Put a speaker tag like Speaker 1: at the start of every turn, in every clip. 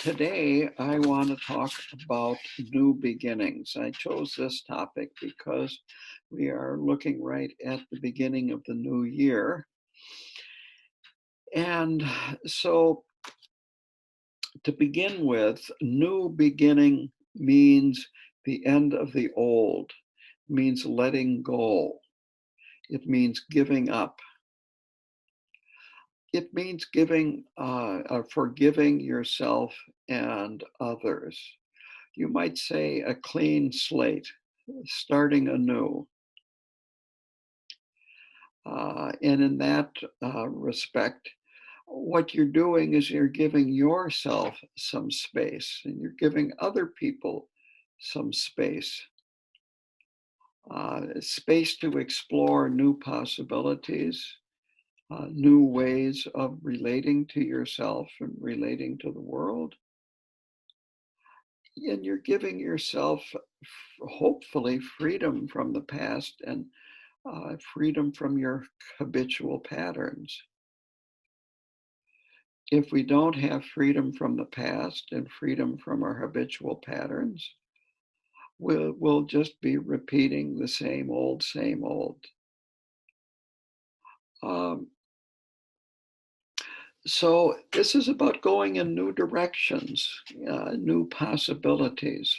Speaker 1: Today, I want to talk about new beginnings. I chose this topic because we are looking right at the beginning of the new year. And so, to begin with, new beginning means the end of the old, means letting go, it means giving up. It means forgiving yourself and others. You might say a clean slate, starting anew. And in that respect, what you're doing is you're giving yourself some space and you're giving other people some space. Space to explore new possibilities, new ways of relating to yourself and relating to the world. And you're giving yourself, hopefully, freedom from the past and freedom from your habitual patterns. If we don't have freedom from the past and freedom from our habitual patterns, we'll just be repeating the same old, same old. So this is about going in new directions, new possibilities.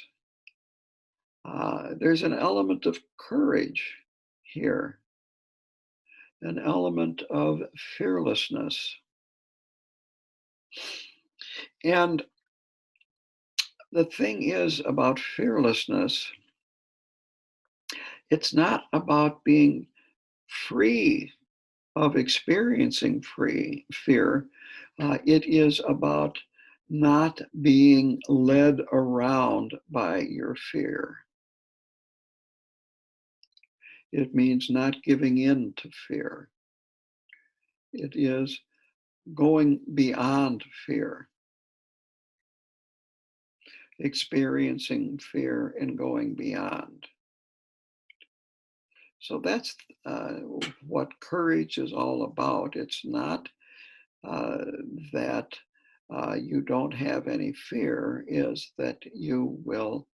Speaker 1: There's an element of courage here, an element of fearlessness. And the thing is about fearlessness, it's not about being free of experiencing fear. It is about not being led around by your fear. It means not giving in to fear. It is going beyond fear, experiencing fear and going beyond. So that's what courage is all about. It's not that you don't have any fear, is that you will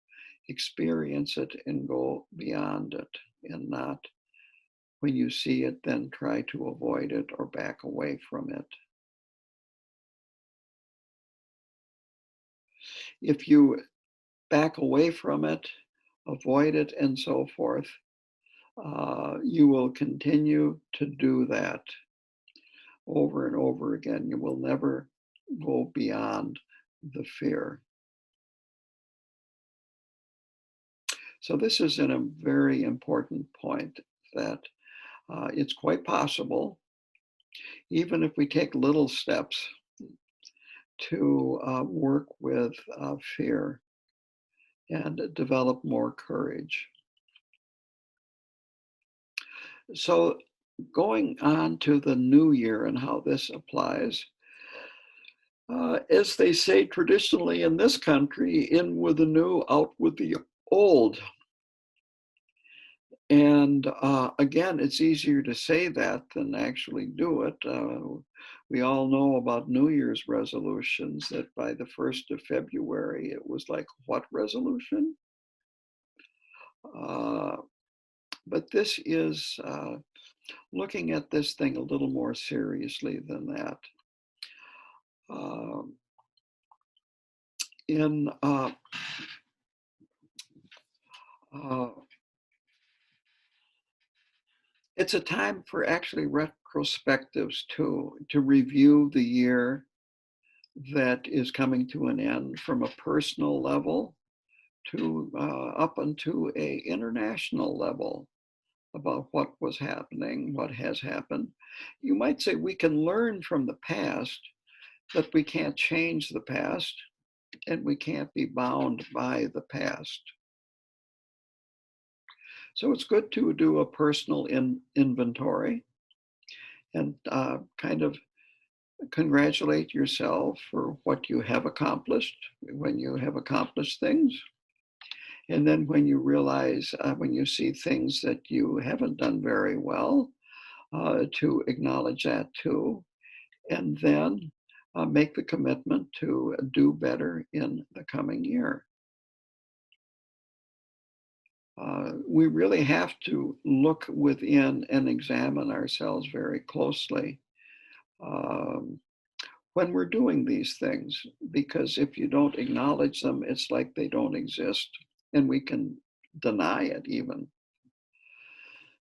Speaker 1: experience it and go beyond it, and not, when you see it, then try to avoid it or back away from it. If you back away from it, avoid it, and so forth, you will continue to do that over and over again. You will never go beyond the fear. So this is a very important point, that it's quite possible, even if we take little steps, to work with fear and develop more courage. So going on to the new year and how this applies, as they say traditionally in this country, in with the new, out with the old. And again, it's easier to say that than actually do it. We all know about New Year's resolutions, that by the 1st of February, it was like, what resolution? But this is looking at this thing a little more seriously than that. It's a time for actually retrospectives too, to review the year that is coming to an end from a personal level to up into a international level, about what was happening, what has happened. You might say we can learn from the past, but we can't change the past, and we can't be bound by the past. So it's good to do a personal inventory and kind of congratulate yourself for what you have accomplished, when you have accomplished things. And then when you realize, when you see things that you haven't done very well, to acknowledge that too. And then make the commitment to do better in the coming year. We really have to look within and examine ourselves very closely um, when we're doing these things, because if you don't acknowledge them, it's like they don't exist, and we can deny it even.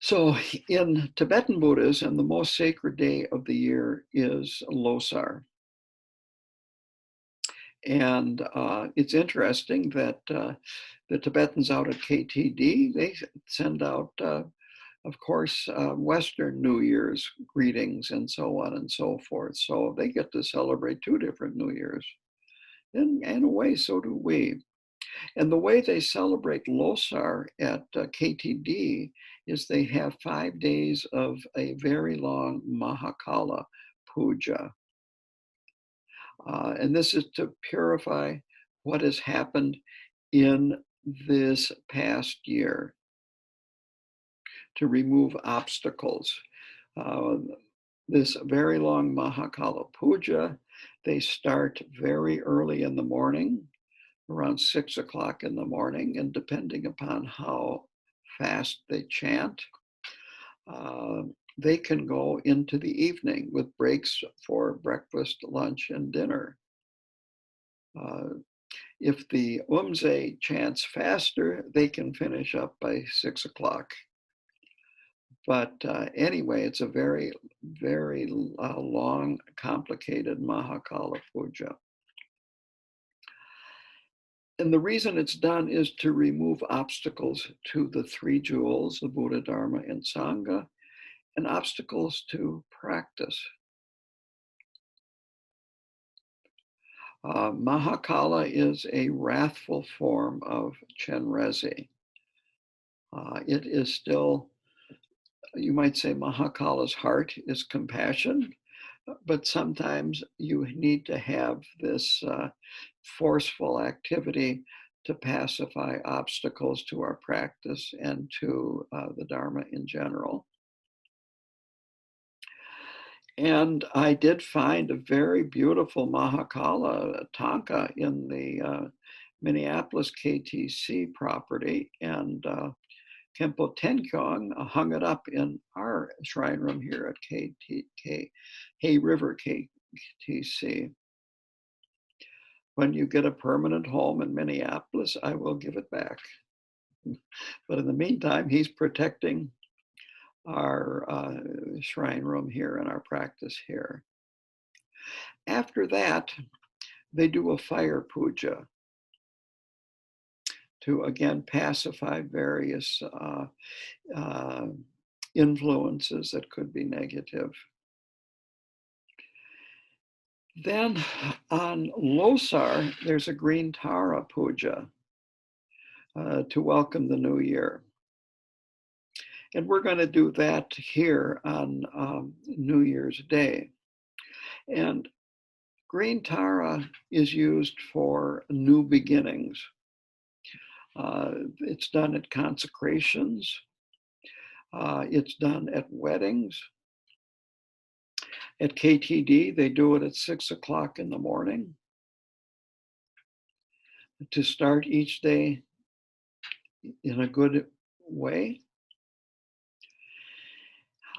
Speaker 1: So in Tibetan Buddhism, the most sacred day of the year is Losar. And it's interesting that the Tibetans out at KTD, they send out, of course, Western New Year's greetings and so on and so forth. So they get to celebrate two different New Years. And in a way, so do we. And the way they celebrate Losar at KTD is they have 5 days of a very long Mahakala puja. And this is to purify what has happened in this past year, to remove obstacles. This very long Mahakala puja, they start very early in the morning, around 6 o'clock in the morning, and depending upon how fast they chant, they can go into the evening with breaks for breakfast, lunch, and dinner. If the Umze chants faster, they can finish up by 6 o'clock. But anyway, it's a very, very long, complicated Mahakala puja. And the reason it's done is to remove obstacles to the three jewels, the Buddha, Dharma, and Sangha, and obstacles to practice. Mahakala is a wrathful form of Chenrezi. It is still, you might say, Mahakala's heart is compassion, but sometimes you need to have this forceful activity to pacify obstacles to our practice and to the Dharma in general. And I did find a very beautiful Mahakala tanka in the Minneapolis KTC property, and Khenpo Tenkyong hung it up in our shrine room here at Hay River KTC. When you get a permanent home in Minneapolis, I will give it back. But in the meantime, he's protecting our shrine room here and our practice here. After that, they do a fire puja to, again, pacify various influences that could be negative. Then on Losar, there's a green Tara puja to welcome the new year. And we're going to do that here on New Year's Day. And green Tara is used for new beginnings. It's done at consecrations. It's done at weddings. At KTD, they do it at 6 o'clock in the morning to start each day in a good way.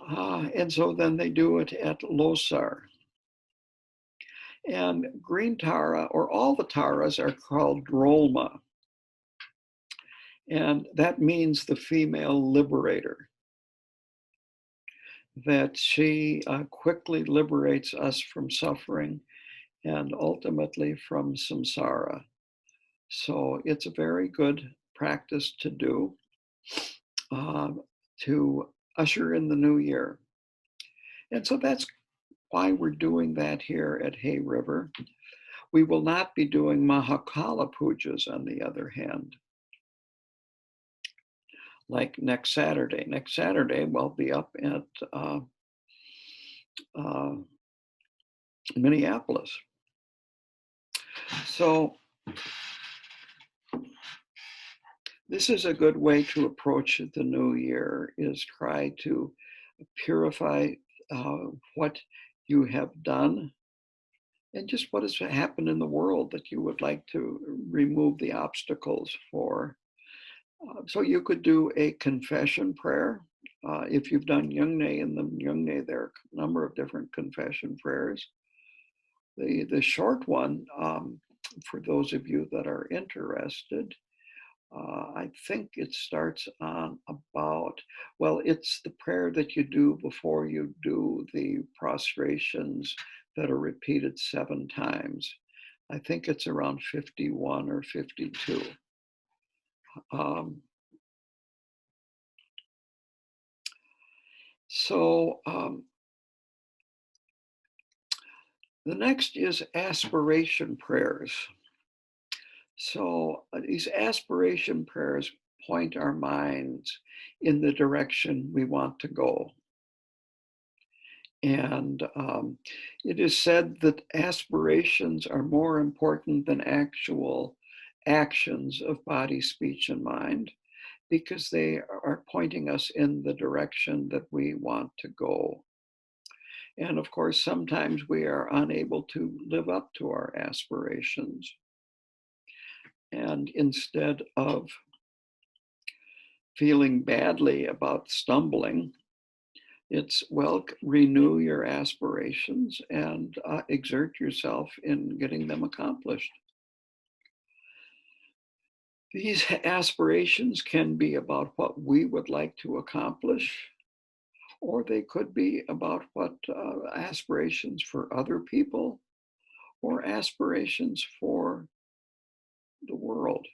Speaker 1: And so then they do it at Losar. And green Tara, or all the Taras, are called Drolma. And that means the female liberator, that she quickly liberates us from suffering and ultimately from samsara. So it's a very good practice to do to usher in the new year. And so that's why we're doing that here at Hay River. We will not be doing Mahakala pujas, on the other hand. Like next Saturday. Next Saturday, we'll be up at Minneapolis. So this is a good way to approach the new year, is try to purify what you have done and just what has happened in the world that you would like to remove the obstacles for. So you could do a confession prayer. If you've done Yungne, in the Yungne, there are a number of different confession prayers. The short one, for those of you that are interested, I think it starts on about, well, it's the prayer that you do before you do the prostrations that are repeated 7 times. I think it's around 51 or 52. Um, so the next is aspiration prayers. So these aspiration prayers point our minds in the direction we want to go. And it is said that aspirations are more important than actual actions of body, speech, and mind, because they are pointing us in the direction that we want to go. And of course, sometimes we are unable to live up to our aspirations. And instead of feeling badly about stumbling, it's, well, renew your aspirations and exert yourself in getting them accomplished. These aspirations can be about what we would like to accomplish, or they could be about what aspirations for other people, or aspirations for the world.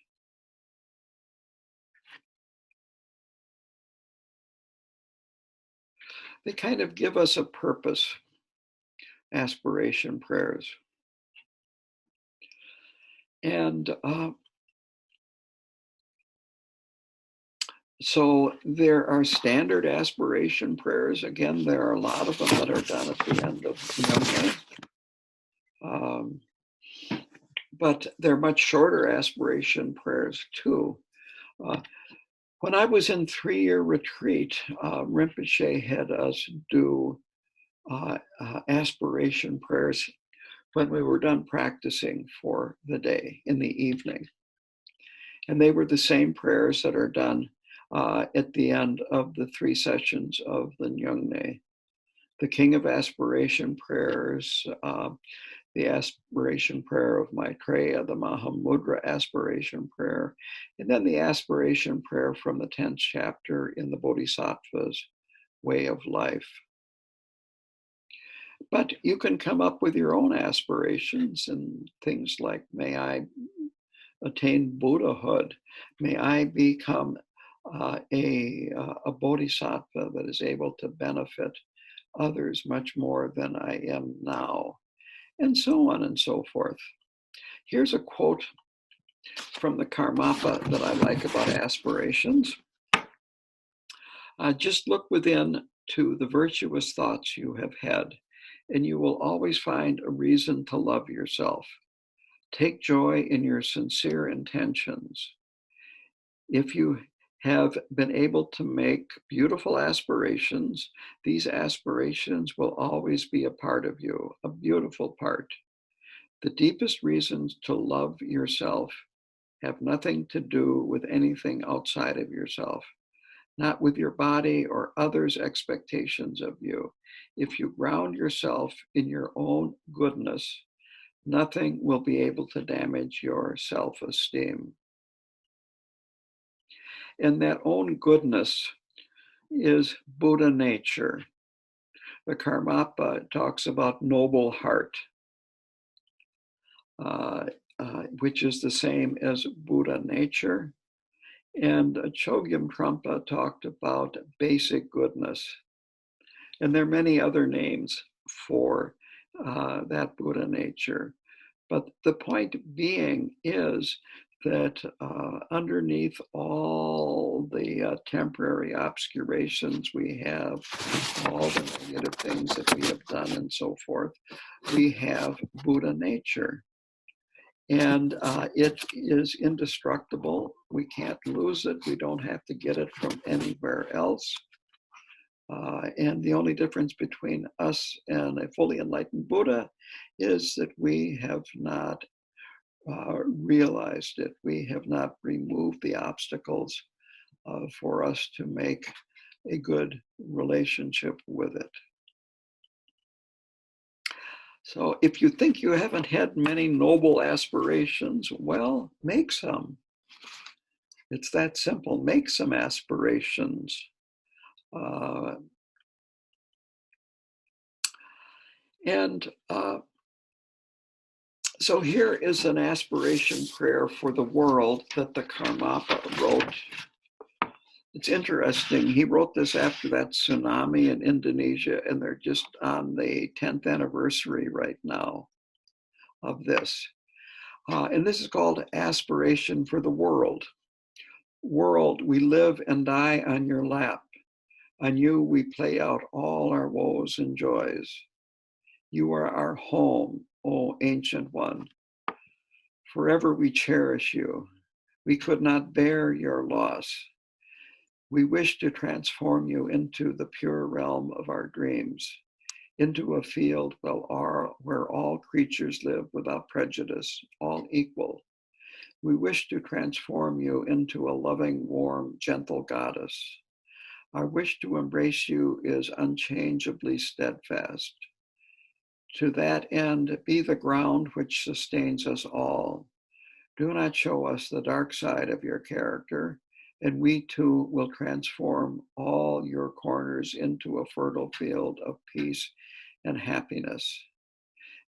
Speaker 1: They kind of give us a purpose, aspiration prayers. And so there are standard aspiration prayers. Again, there are a lot of them that are done at the end of Yom but they're much shorter aspiration prayers too. When I was in 3-year retreat, Rinpoche had us do aspiration prayers when we were done practicing for the day in the evening. And they were the same prayers that are done at the end of the 3 sessions of the Nyungne. The King of Aspiration prayers, the aspiration prayer of Maitreya, the Mahamudra aspiration prayer, and then the aspiration prayer from the 10th chapter in the Bodhisattva's Way of Life. But you can come up with your own aspirations and things like, may I attain Buddhahood? May I become a bodhisattva that is able to benefit others much more than I am now? And so on and so forth. Here's a quote from the Karmapa that I like about aspirations. Just look within to the virtuous thoughts you have had, and you will always find a reason to love yourself. Take joy in your sincere intentions. If you have been able to make beautiful aspirations, these aspirations will always be a part of you, a beautiful part. The deepest reasons to love yourself have nothing to do with anything outside of yourself, not with your body or others' expectations of you. If you ground yourself in your own goodness, nothing will be able to damage your self-esteem. And that own goodness is Buddha nature. The Karmapa talks about noble heart, which is the same as Buddha nature. And Chogyam Trungpa talked about basic goodness. And there are many other names for that Buddha nature. But the point being is that underneath all the temporary obscurations we have, all the negative things that we have done and so forth, we have Buddha nature. And it is indestructible. We can't lose it. We don't have to get it from anywhere else. And the only difference between us and a fully enlightened Buddha is that we have not realized it. We have not removed the obstacles for us to make a good relationship with it. So if you think you haven't had many noble aspirations, well, make some. It's that simple. Make some aspirations. So here is an aspiration prayer for the world that the Karmapa wrote. It's interesting. He wrote this after that tsunami in Indonesia, and they're just on the 10th anniversary right now of this. And this is called Aspiration for the World. World, we live and die on your lap. On you we play out all our woes and joys. You are our home, O ancient one. Forever we cherish you. We could not bear your loss. We wish to transform you into the pure realm of our dreams, into a field where all creatures live without prejudice, all equal. We wish to transform you into a loving, warm, gentle goddess. Our wish to embrace you is unchangeably steadfast. To that end, be the ground which sustains us all. Do not show us the dark side of your character, and we too will transform all your corners into a fertile field of peace and happiness.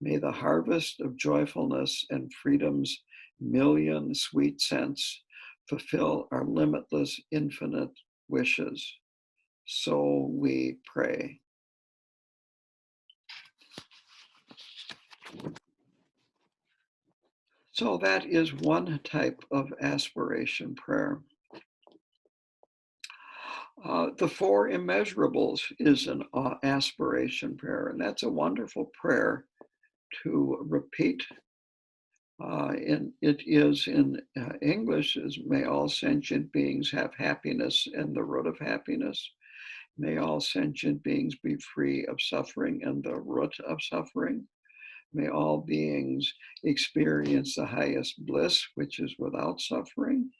Speaker 1: May the harvest of joyfulness and freedom's million sweet scents fulfill our limitless, infinite wishes. So we pray. So that is one type of aspiration prayer. The four immeasurables is an aspiration prayer, and that's a wonderful prayer to repeat. And it is in English is may all sentient beings have happiness and the root of happiness. May all sentient beings be free of suffering and the root of suffering. May all beings experience the highest bliss, which is without suffering.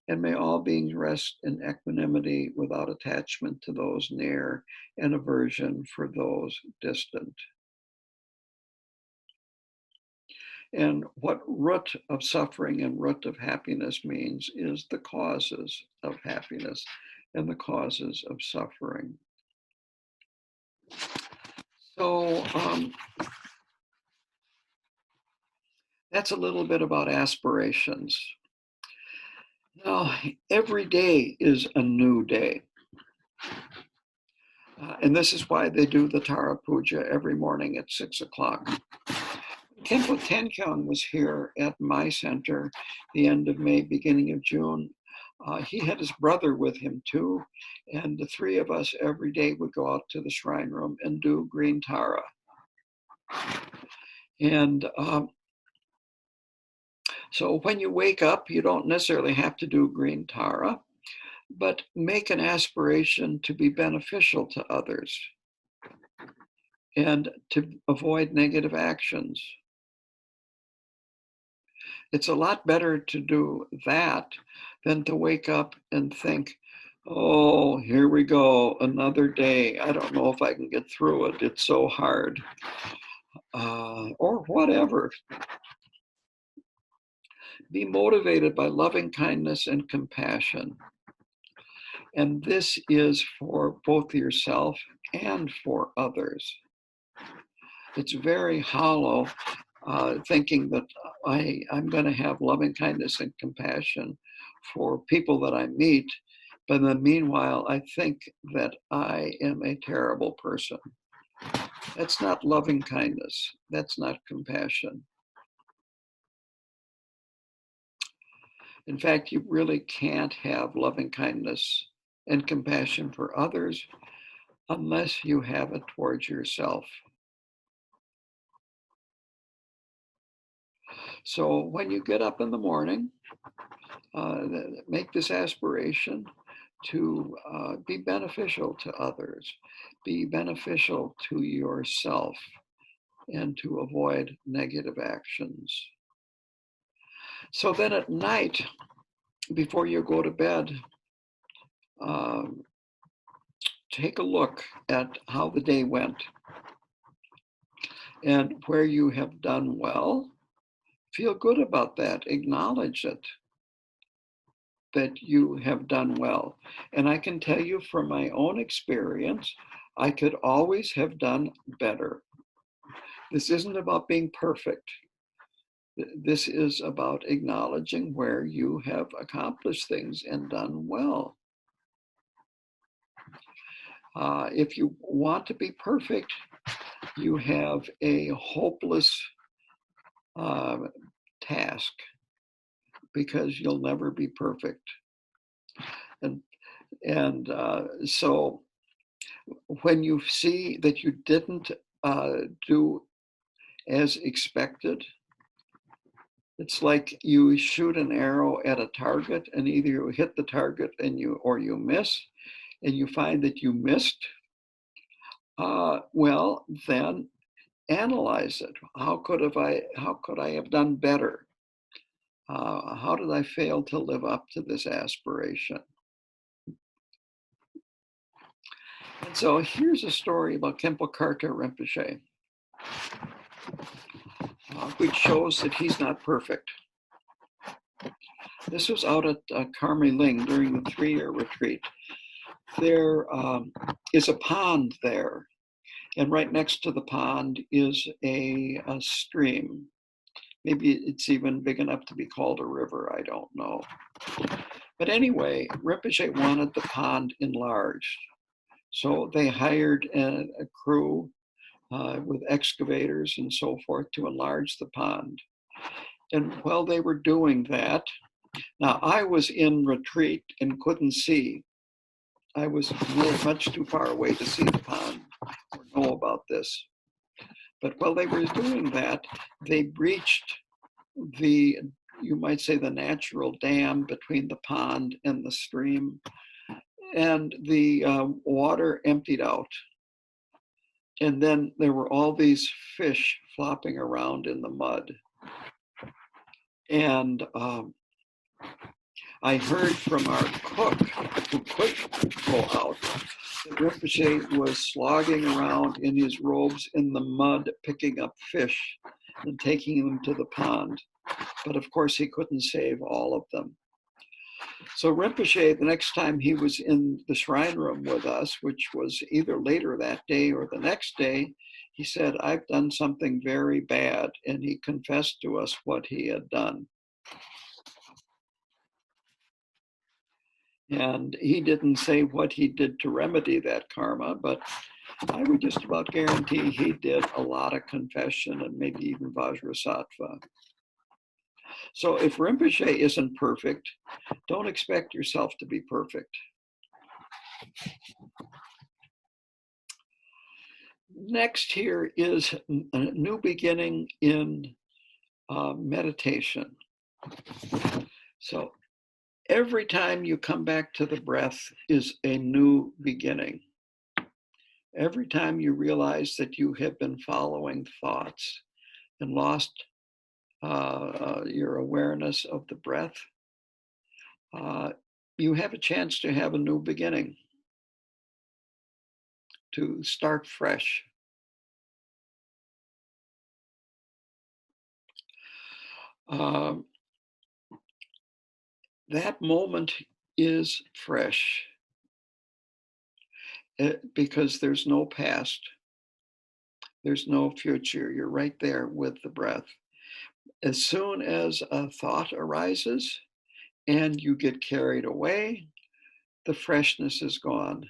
Speaker 1: And may all beings rest in equanimity without attachment to those near and aversion for those distant. And what root of suffering and root of happiness means is the causes of happiness and the causes of suffering. So that's a little bit about aspirations. Now, every day is a new day. And this is why they do the Tara Puja every morning at 6 o'clock. Khenpo Tenkyong was here at my center the end of May, beginning of June. He had his brother with him too, and the three of us every day would go out to the shrine room and do green Tara. And so when you wake up, you don't necessarily have to do green Tara, but make an aspiration to be beneficial to others and to avoid negative actions. It's a lot better to do that than to wake up and think, oh, here we go, another day. I don't know if I can get through it. It's so hard. Or whatever. Be motivated by loving kindness and compassion. And this is for both yourself and for others. It's very hollow thinking that I'm going to have loving kindness and compassion for people that I meet, but in the meanwhile, I think that I am a terrible person. That's not loving kindness. That's not compassion. In fact, you really can't have loving kindness and compassion for others unless you have it towards yourself. So when you get up in the morning, make this aspiration to be beneficial to others, be beneficial to yourself, and to avoid negative actions. So then at night, before you go to bed, um, take a look at how the day went and where you have done well. Feel good about that. Acknowledge it, that you have done well. And I can tell you from my own experience, I could always have done better. This isn't about being perfect. This is about acknowledging where you have accomplished things and done well. If you want to be perfect, you have a hopeless task, because you'll never be perfect. And so when you see that you didn't do as expected, it's like you shoot an arrow at a target, and either you hit the target or you miss, and you find that you missed. Well, then analyze it. How could I have done better? How did I fail to live up to this aspiration? And so here's a story about Khenpo Karthar Rinpoche, which shows that he's not perfect. This was out at Karmi Ling during the 3-year retreat. There is a pond there, and right next to the pond is a stream. Maybe it's even big enough to be called a river, I don't know. But anyway, Rinpoche wanted the pond enlarged. So they hired a crew with excavators and so forth to enlarge the pond. And while they were doing that, now I was in retreat and couldn't see. I was much too far away to see the pond or know about this. But while they were doing that, they breached you might say, the natural dam between the pond and the stream, and the water emptied out. And then there were all these fish flopping around in the mud. And I heard from our cook, who could go out, that Rinpoche was slogging around in his robes in the mud, picking up fish and taking them to the pond. But of course, he couldn't save all of them. So Rinpoche, the next time he was in the shrine room with us, which was either later that day or the next day, he said, "I've done something very bad." And he confessed to us what he had done. And he didn't say what he did to remedy that karma, but I would just about guarantee he did a lot of confession and maybe even Vajrasattva. So if Rinpoche isn't perfect, don't expect yourself to be perfect. Next here is a new beginning in meditation. So every time you come back to the breath is a new beginning. Every time you realize that you have been following thoughts and lost your awareness of the breath, you have a chance to have a new beginning, to start fresh. That moment is fresh because there's no past, there's no future. You're right there with the breath. As soon as a thought arises and you get carried away, the freshness is gone.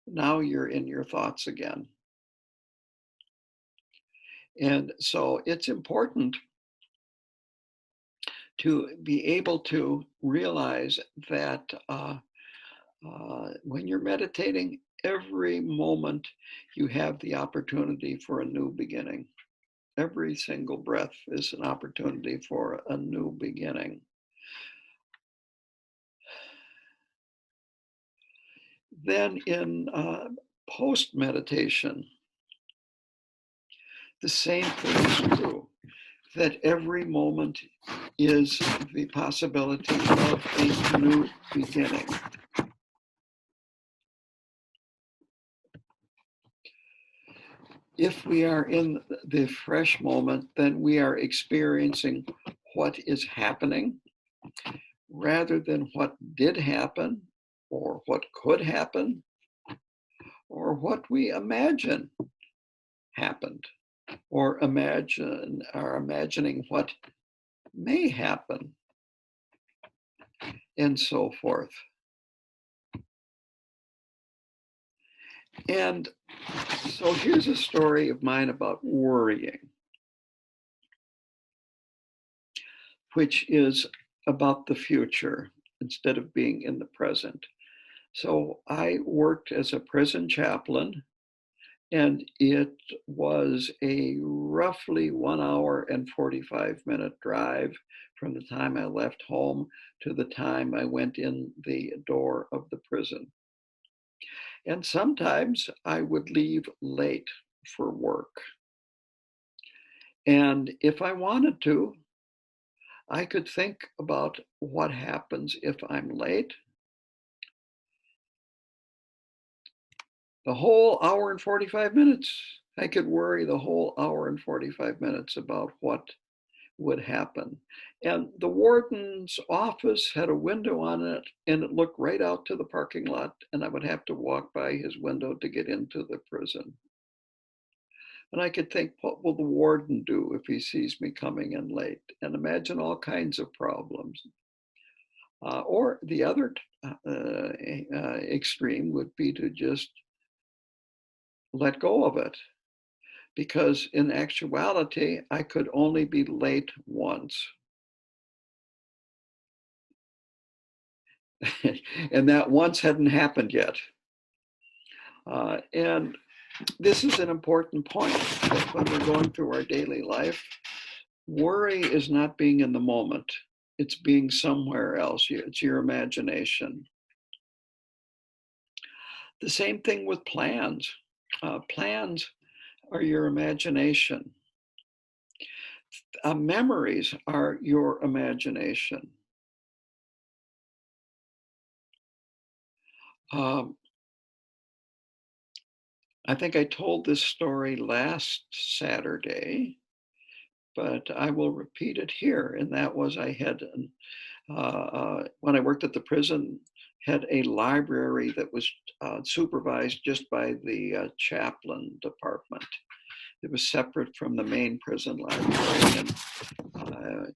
Speaker 1: Now you're in your thoughts again. And so it's important to be able to realize that when you're meditating, every moment you have the opportunity for a new beginning. Every single breath is an opportunity for a new beginning. Then in post-meditation, the same thing is true, that every moment is the possibility of a new beginning. If we are in the fresh moment, then we are experiencing what is happening rather than what did happen or what could happen or what we imagine happened or imagining what may happen and so forth. And so here's a story of mine about worrying, which is about the future instead of being in the present. So I worked as a prison chaplain, and it was a roughly 1 hour and 45-minute drive from the time I left home to the time I went in the door of the prison. And sometimes I would leave late for work. And if I wanted to, I could think about what happens if I'm late. The whole hour and 45 minutes, I could worry the whole hour and 45 minutes about what would happen. And the warden's office had a window on it, and it looked right out to the parking lot, and I would have to walk by his window to get into the prison. And I could think, what will the warden do if he sees me coming in late? And imagine all kinds of problems. Or the other extreme would be to just let go of it. Because in actuality, I could only be late once. And that once hadn't happened yet. And this is an important point, that when we're going through our daily life, worry is not being in the moment. It's being somewhere else. It's your imagination. The same thing with plans. Plans are your imagination. Memories are your imagination. I think I told this story last Saturday, but I will repeat it here. And that was, I had, when I worked at the prison, had a library that was supervised just by the chaplain department. It was separate from the main prison library. And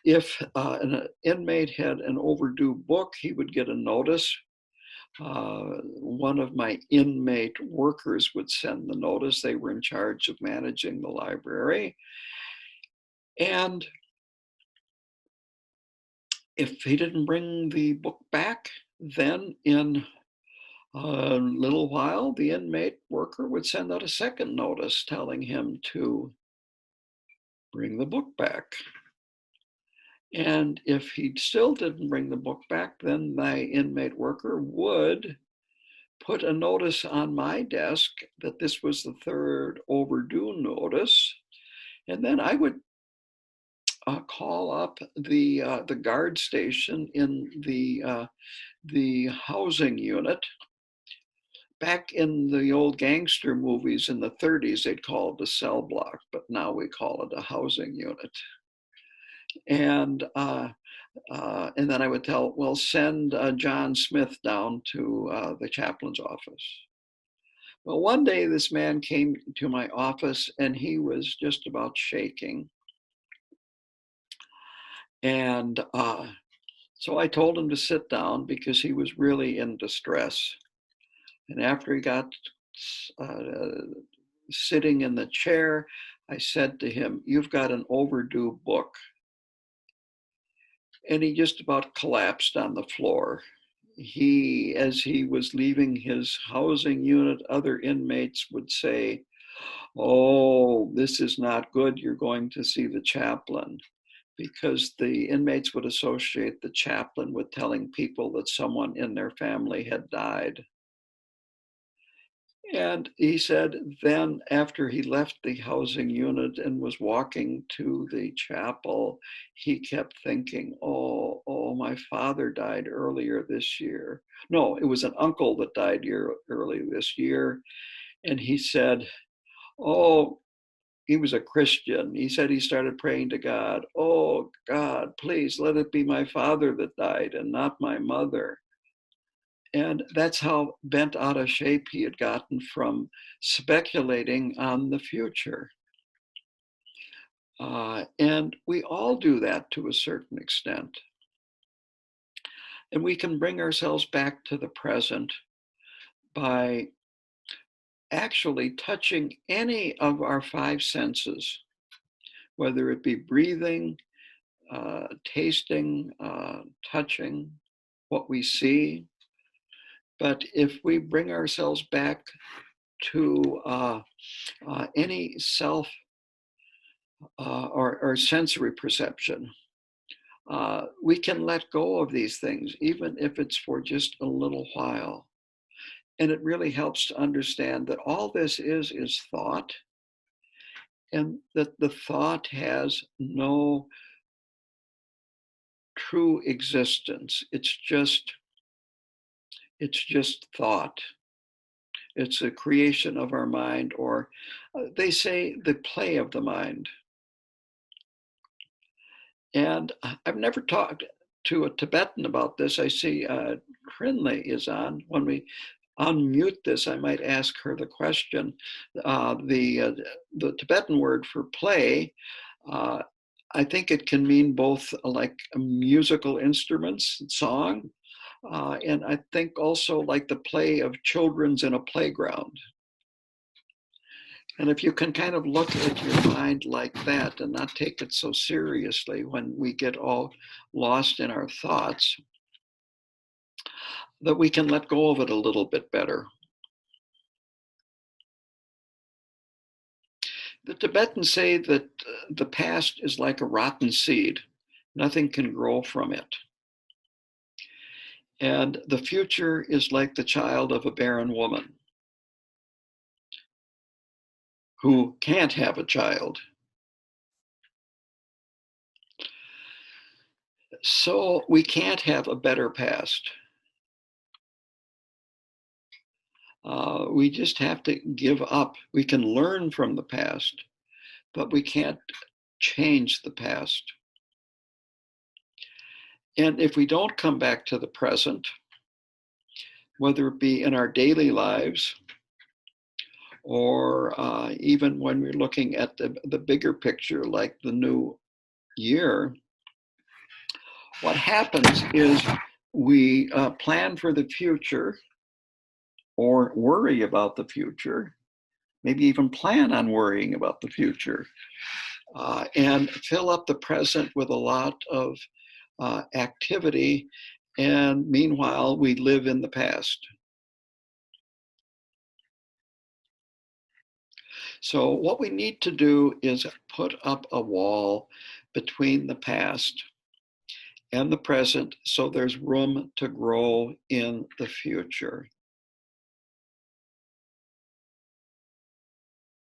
Speaker 1: if an inmate had an overdue book, he would get a notice. One of my inmate workers would send the notice. They were in charge of managing the library. And if he didn't bring the book back, then in a little while, the inmate worker would send out a second notice telling him to bring the book back. And if he still didn't bring the book back, then my inmate worker would put a notice on my desk that this was the third overdue notice. And then I would call up the guard station in the housing unit. Back in the old gangster movies in the 30s, they'd call it a cell block, but now we call it a housing unit. And then I would tell, well, send John Smith down to the chaplain's office. Well, one day this man came to my office and he was just about shaking. And so I told him to sit down because he was really in distress. And after he got sitting in the chair, I said to him, "You've got an overdue book." And he just about collapsed on the floor. As he was leaving his housing unit, other inmates would say, "Oh, this is not good. You're going to see the chaplain." Because the inmates would associate the chaplain with telling people that someone in their family had died. And he said then after he left the housing unit and was walking to the chapel, he kept thinking, oh, my father died earlier this year. No, it was an uncle that died early this year. And he said, oh, he was a Christian. He said he started praying to God, oh, God, please let it be my father that died and not my mother. And that's how bent out of shape he had gotten from speculating on the future. And we all do that to a certain extent. And we can bring ourselves back to the present by actually touching any of our five senses, whether it be breathing, tasting, touching, what we see. But if we bring ourselves back to any self or sensory perception, we can let go of these things, even if it's for just a little while. And it really helps to understand that all this is thought, and that the thought has no true existence. It's just thought. It's a creation of our mind, or they say the play of the mind. And I've never talked to a Tibetan about this. I see Krinle is on. When we unmute this, I might ask her the question. The Tibetan word for play, I think it can mean both like musical instruments, song, and I think also like the play of children's in a playground. And if you can kind of look at your mind like that and not take it so seriously when we get all lost in our thoughts, that we can let go of it a little bit better. The Tibetans say that the past is like a rotten seed. Nothing can grow from it. And the future is like the child of a barren woman who can't have a child. So we can't have a better past. We just have to give up. We can learn from the past, but we can't change the past. And if we don't come back to the present, whether it be in our daily lives or even when we're looking at the bigger picture, like the new year, what happens is we plan for the future or worry about the future, maybe even plan on worrying about the future, and fill up the present with a lot of activity. And meanwhile, we live in the past. So what we need to do is put up a wall between the past and the present so there's room to grow in the future.